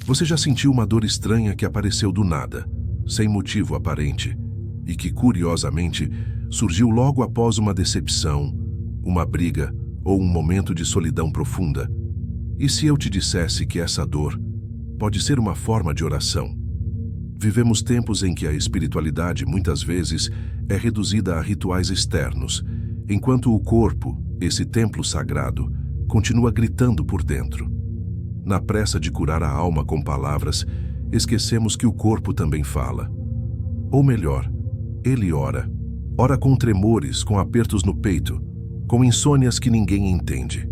Você já sentiu uma dor estranha que apareceu do nada, sem motivo aparente, e que, curiosamente, surgiu logo após uma decepção, uma briga ou um momento de solidão profunda? E se eu te dissesse que essa dor pode ser uma forma de oração? Vivemos tempos em que a espiritualidade, muitas vezes, é reduzida a rituais externos, enquanto o corpo, esse templo sagrado, continua gritando por dentro. Na pressa de curar a alma com palavras, esquecemos que o corpo também fala. Ou melhor, ele ora. Ora com tremores, com apertos no peito, com insônias que ninguém entende.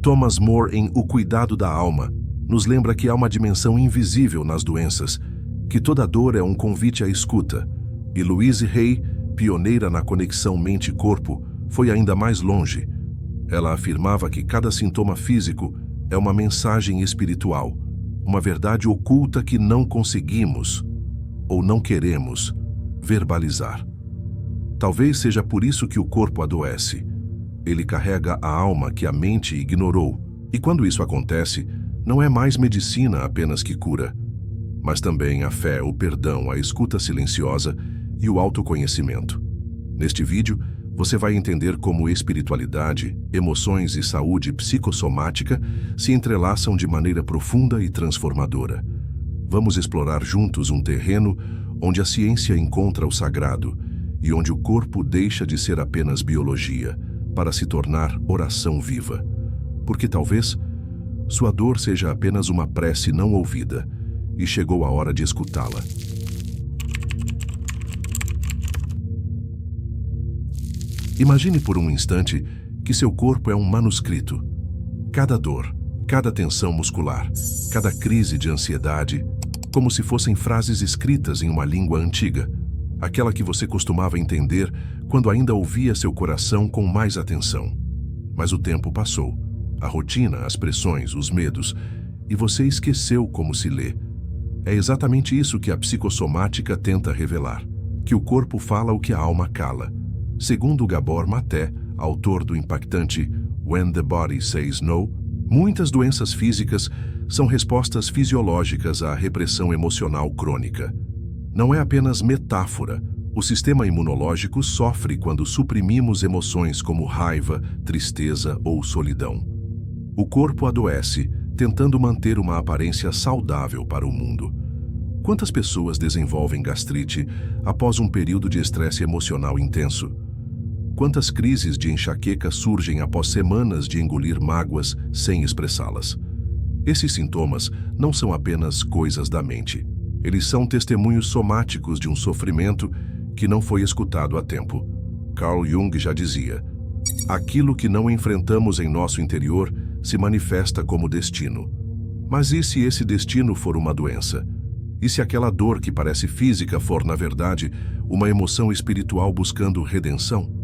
Thomas More, em O Cuidado da Alma, nos lembra que há uma dimensão invisível nas doenças, que toda dor é um convite à escuta. E Louise Hay, pioneira na conexão mente-corpo, foi ainda mais longe. Ela afirmava que cada sintoma físico é uma mensagem espiritual, uma verdade oculta que não conseguimos, ou não queremos, verbalizar. Talvez seja por isso que o corpo adoece. Ele carrega a alma que a mente ignorou. E quando isso acontece, não é mais medicina apenas que cura, mas também a fé, o perdão, a escuta silenciosa e o autoconhecimento. Neste vídeo, você vai entender como espiritualidade, emoções e saúde psicossomática se entrelaçam de maneira profunda e transformadora. Vamos explorar juntos um terreno onde a ciência encontra o sagrado e onde o corpo deixa de ser apenas biologia para se tornar oração viva. Porque talvez sua dor seja apenas uma prece não ouvida e chegou a hora de escutá-la. Imagine por um instante que seu corpo é um manuscrito. Cada dor, cada tensão muscular, cada crise de ansiedade, como se fossem frases escritas em uma língua antiga, aquela que você costumava entender quando ainda ouvia seu coração com mais atenção. Mas o tempo passou, a rotina, as pressões, os medos, e você esqueceu como se lê. É exatamente isso que a psicossomática tenta revelar, que o corpo fala o que a alma cala. Segundo Gabor Maté, autor do impactante When the Body Says No, muitas doenças físicas são respostas fisiológicas à repressão emocional crônica. Não é apenas metáfora. O sistema imunológico sofre quando suprimimos emoções como raiva, tristeza ou solidão. O corpo adoece, tentando manter uma aparência saudável para o mundo. Quantas pessoas desenvolvem gastrite após um período de estresse emocional intenso? Quantas crises de enxaqueca surgem após semanas de engolir mágoas sem expressá-las? Esses sintomas não são apenas coisas da mente. Eles são testemunhos somáticos de um sofrimento que não foi escutado a tempo. Carl Jung já dizia: aquilo que não enfrentamos em nosso interior se manifesta como destino. Mas e se esse destino for uma doença? E se aquela dor que parece física for, na verdade, uma emoção espiritual buscando redenção?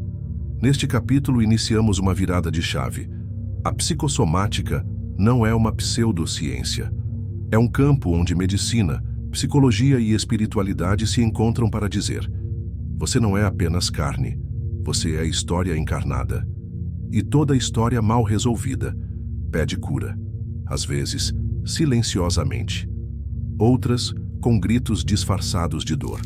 Neste capítulo iniciamos uma virada de chave. A psicossomática não é uma pseudociência. É um campo onde medicina, psicologia e espiritualidade se encontram para dizer: você não é apenas carne, você é a história encarnada. E toda história mal resolvida pede cura, às vezes silenciosamente, outras com gritos disfarçados de dor.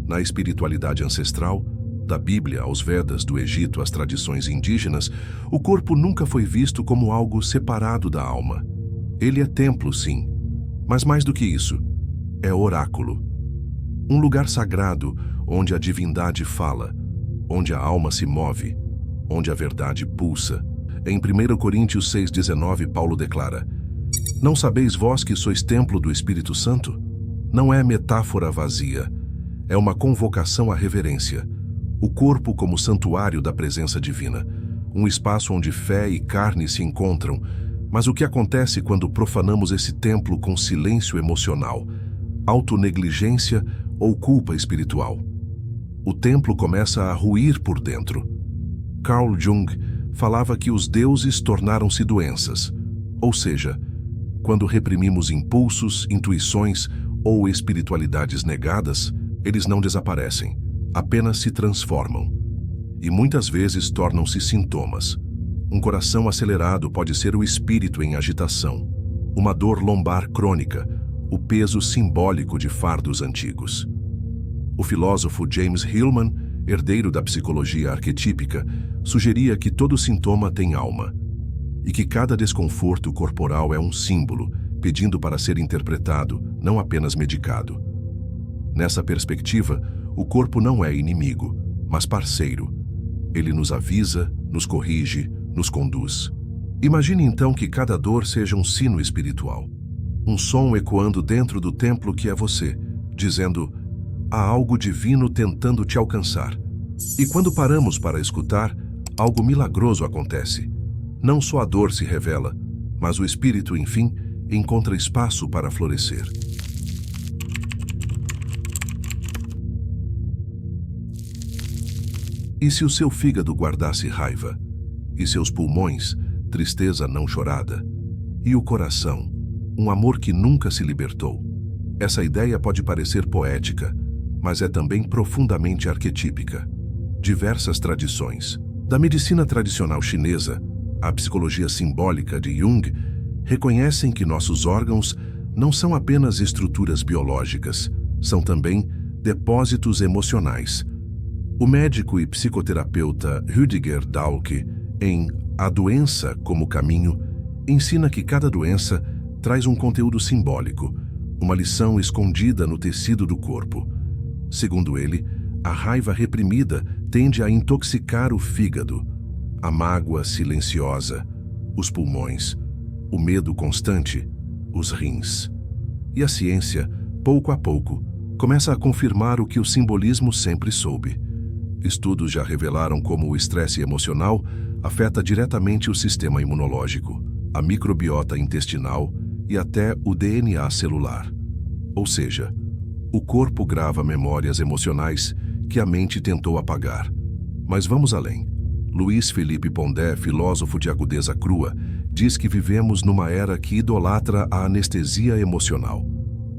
Na espiritualidade ancestral, da Bíblia aos Vedas, do Egito às tradições indígenas, o corpo nunca foi visto como algo separado da alma. Ele é templo, sim, mas mais do que isso, é oráculo. Um lugar sagrado onde a divindade fala, onde a alma se move, onde a verdade pulsa. Em 1 Coríntios 6,19, Paulo declara: não sabeis vós que sois templo do Espírito Santo? Não é metáfora vazia, é uma convocação à reverência. O corpo como santuário da presença divina, um espaço onde fé e carne se encontram. Mas o que acontece quando profanamos esse templo com silêncio emocional, autonegligência ou culpa espiritual? O templo começa a ruir por dentro. Carl Jung falava que os deuses tornaram-se doenças, ou seja, quando reprimimos impulsos, intuições ou espiritualidades negadas, eles não desaparecem, apenas se transformam. E muitas vezes tornam-se sintomas. Um coração acelerado pode ser o espírito em agitação. Uma dor lombar crônica, o peso simbólico de fardos antigos. O filósofo James Hillman, herdeiro da psicologia arquetípica, sugeria que todo sintoma tem alma e que cada desconforto corporal é um símbolo, pedindo para ser interpretado, não apenas medicado. Nessa perspectiva, o corpo não é inimigo, mas parceiro. Ele nos avisa, nos corrige, nos conduz. Imagine então que cada dor seja um sino espiritual. Um som ecoando dentro do templo que é você, dizendo: há algo divino tentando te alcançar. E quando paramos para escutar, algo milagroso acontece. Não só a dor se revela, mas o espírito, enfim, encontra espaço para florescer. E se o seu fígado guardasse raiva? E seus pulmões, tristeza não chorada? E o coração, um amor que nunca se libertou? Essa ideia pode parecer poética, mas é também profundamente arquetípica. Diversas tradições, da medicina tradicional chinesa à psicologia simbólica de Jung, reconhecem que nossos órgãos não são apenas estruturas biológicas, são também depósitos emocionais. O médico e psicoterapeuta Rüdiger Dahlke, em A Doença como Caminho, ensina que cada doença traz um conteúdo simbólico, uma lição escondida no tecido do corpo. Segundo ele, a raiva reprimida tende a intoxicar o fígado, a mágoa silenciosa, os pulmões, o medo constante, os rins. E a ciência, pouco a pouco, começa a confirmar o que o simbolismo sempre soube. Estudos já revelaram como o estresse emocional afeta diretamente o sistema imunológico, a microbiota intestinal e até o DNA celular. Ou seja, o corpo grava memórias emocionais que a mente tentou apagar. Mas vamos além. Luiz Felipe Pondé, filósofo de agudeza crua, diz que vivemos numa era que idolatra a anestesia emocional.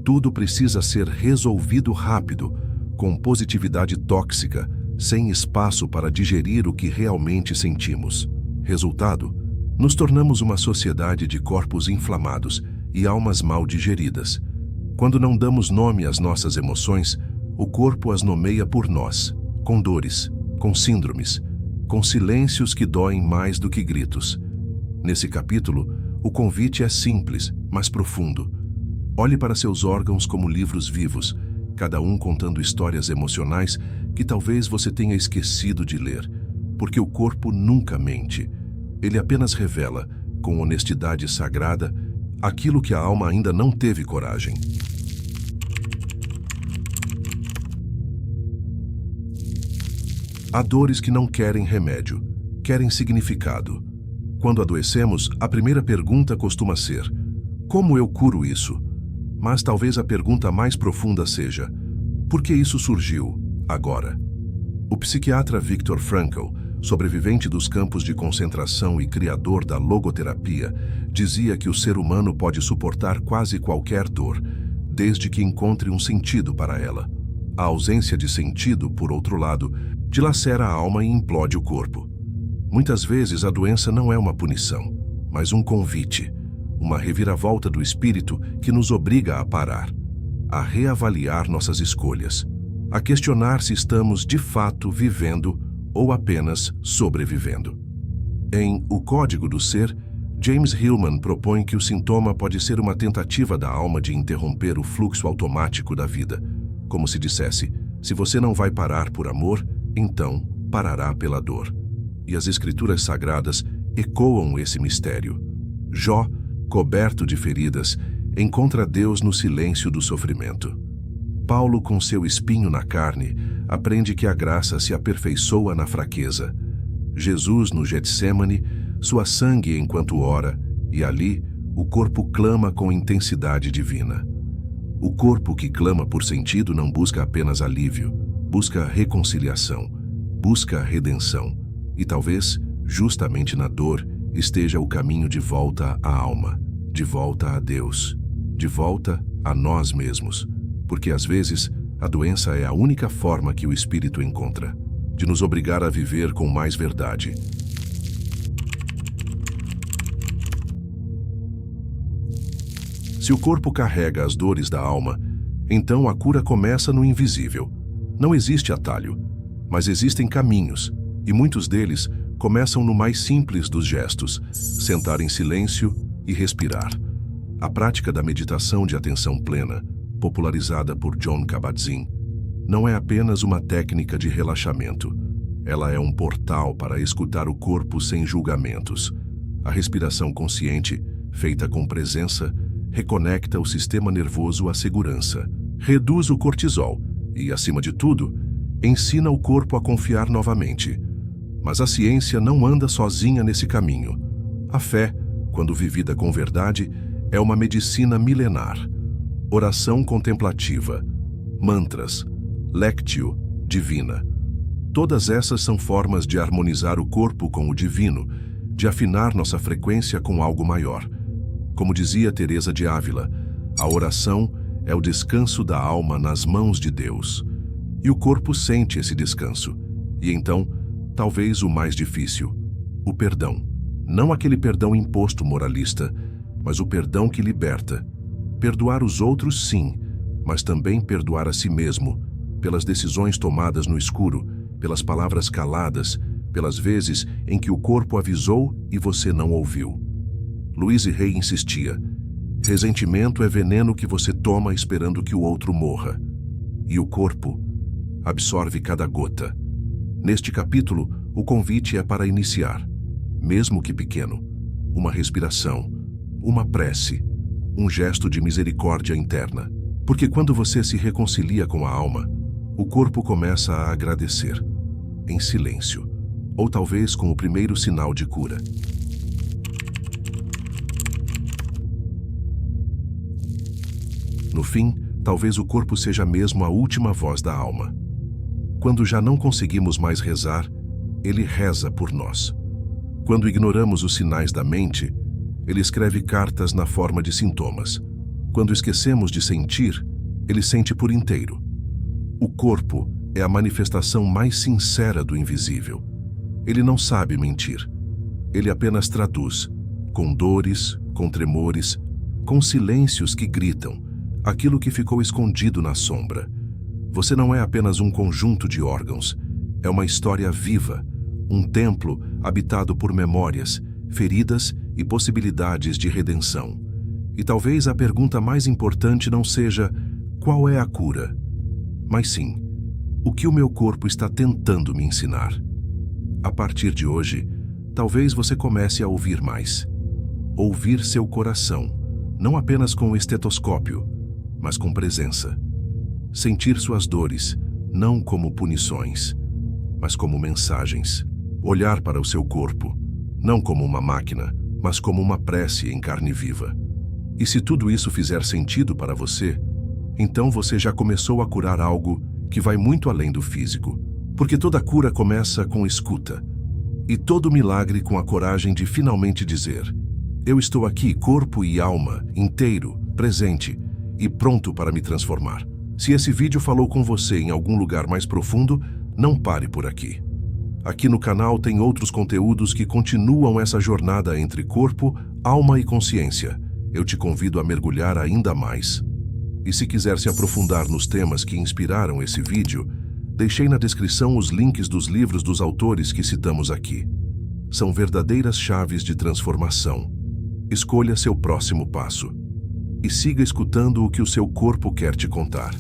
Tudo precisa ser resolvido rápido, com positividade tóxica, sem espaço para digerir o que realmente sentimos. Resultado, nos tornamos uma sociedade de corpos inflamados e almas mal digeridas. Quando não damos nome às nossas emoções, o corpo as nomeia por nós, com dores, com síndromes, com silêncios que doem mais do que gritos. Nesse capítulo, o convite é simples, mas profundo. Olhe para seus órgãos como livros vivos, cada um contando histórias emocionais que talvez você tenha esquecido de ler, porque o corpo nunca mente. Ele apenas revela, com honestidade sagrada, aquilo que a alma ainda não teve coragem. Há dores que não querem remédio, querem significado. Quando adoecemos, a primeira pergunta costuma ser: como eu curo isso? Mas talvez a pergunta mais profunda seja: por que isso surgiu agora? O psiquiatra Viktor Frankl, sobrevivente dos campos de concentração e criador da logoterapia, dizia que o ser humano pode suportar quase qualquer dor, desde que encontre um sentido para ela. A ausência de sentido, por outro lado, dilacera a alma e implode o corpo. Muitas vezes a doença não é uma punição, mas um convite, uma reviravolta do espírito que nos obriga a parar, a reavaliar nossas escolhas, a questionar se estamos de fato vivendo ou apenas sobrevivendo. Em O Código do Ser, James Hillman propõe que o sintoma pode ser uma tentativa da alma de interromper o fluxo automático da vida, como se dissesse: se você não vai parar por amor, então parará pela dor. E as escrituras sagradas ecoam esse mistério. Jó, coberto de feridas, encontra Deus no silêncio do sofrimento. Paulo, com seu espinho na carne, aprende que a graça se aperfeiçoa na fraqueza. Jesus, no Getsêmani, sua sangue enquanto ora, e ali o corpo clama com intensidade divina. O corpo que clama por sentido não busca apenas alívio, busca reconciliação, busca redenção. E talvez, justamente na dor, esteja o caminho de volta à alma, de volta a Deus, de volta a nós mesmos. Porque às vezes, a doença é a única forma que o espírito encontra de nos obrigar a viver com mais verdade. Se o corpo carrega as dores da alma, então a cura começa no invisível. Não existe atalho, mas existem caminhos, e muitos deles começam no mais simples dos gestos: sentar em silêncio e respirar. A prática da meditação de atenção plena, popularizada por Jon Kabat-Zinn, não é apenas uma técnica de relaxamento. Ela é um portal para escutar o corpo sem julgamentos. A respiração consciente, feita com presença, reconecta o sistema nervoso à segurança, reduz o cortisol e, acima de tudo, ensina o corpo a confiar novamente. Mas a ciência não anda sozinha nesse caminho. A fé, quando vivida com verdade, é uma medicina milenar. Oração contemplativa, mantras, lectio, divina. Todas essas são formas de harmonizar o corpo com o divino, de afinar nossa frequência com algo maior. Como dizia Teresa de Ávila, a oração é o descanso da alma nas mãos de Deus. E o corpo sente esse descanso. E então, talvez o mais difícil, o perdão. Não aquele perdão imposto moralista, mas o perdão que liberta. Perdoar os outros, sim, mas também perdoar a si mesmo, pelas decisões tomadas no escuro, pelas palavras caladas, pelas vezes em que o corpo avisou e você não ouviu. Louise Hay insistia: ressentimento é veneno que você toma esperando que o outro morra. E o corpo absorve cada gota. Neste capítulo, o convite é para iniciar, mesmo que pequeno, uma respiração, uma prece, um gesto de misericórdia interna. Porque quando você se reconcilia com a alma, o corpo começa a agradecer, em silêncio, ou talvez com o primeiro sinal de cura. No fim, talvez o corpo seja mesmo a última voz da alma. Quando já não conseguimos mais rezar, ele reza por nós. Quando ignoramos os sinais da mente, ele escreve cartas na forma de sintomas. Quando esquecemos de sentir, ele sente por inteiro. O corpo é a manifestação mais sincera do invisível. Ele não sabe mentir. Ele apenas traduz, com dores, com tremores, com silêncios que gritam, aquilo que ficou escondido na sombra. Você não é apenas um conjunto de órgãos, é uma história viva, um templo habitado por memórias, feridas e possibilidades de redenção. E talvez a pergunta mais importante não seja qual é a cura, mas sim, o que o meu corpo está tentando me ensinar. A partir de hoje, talvez você comece a ouvir mais. Ouvir seu coração, não apenas com o estetoscópio, mas com presença. Sentir suas dores, não como punições, mas como mensagens. Olhar para o seu corpo, não como uma máquina, mas como uma prece em carne viva. E se tudo isso fizer sentido para você, então você já começou a curar algo que vai muito além do físico. Porque toda cura começa com escuta. E todo milagre com a coragem de finalmente dizer: eu estou aqui, corpo e alma, inteiro, presente e pronto para me transformar. Se esse vídeo falou com você em algum lugar mais profundo, não pare por aqui. Aqui no canal tem outros conteúdos que continuam essa jornada entre corpo, alma e consciência. Eu te convido a mergulhar ainda mais. E se quiser se aprofundar nos temas que inspiraram esse vídeo, deixei na descrição os links dos livros dos autores que citamos aqui. São verdadeiras chaves de transformação. Escolha seu próximo passo. E siga escutando o que o seu corpo quer te contar.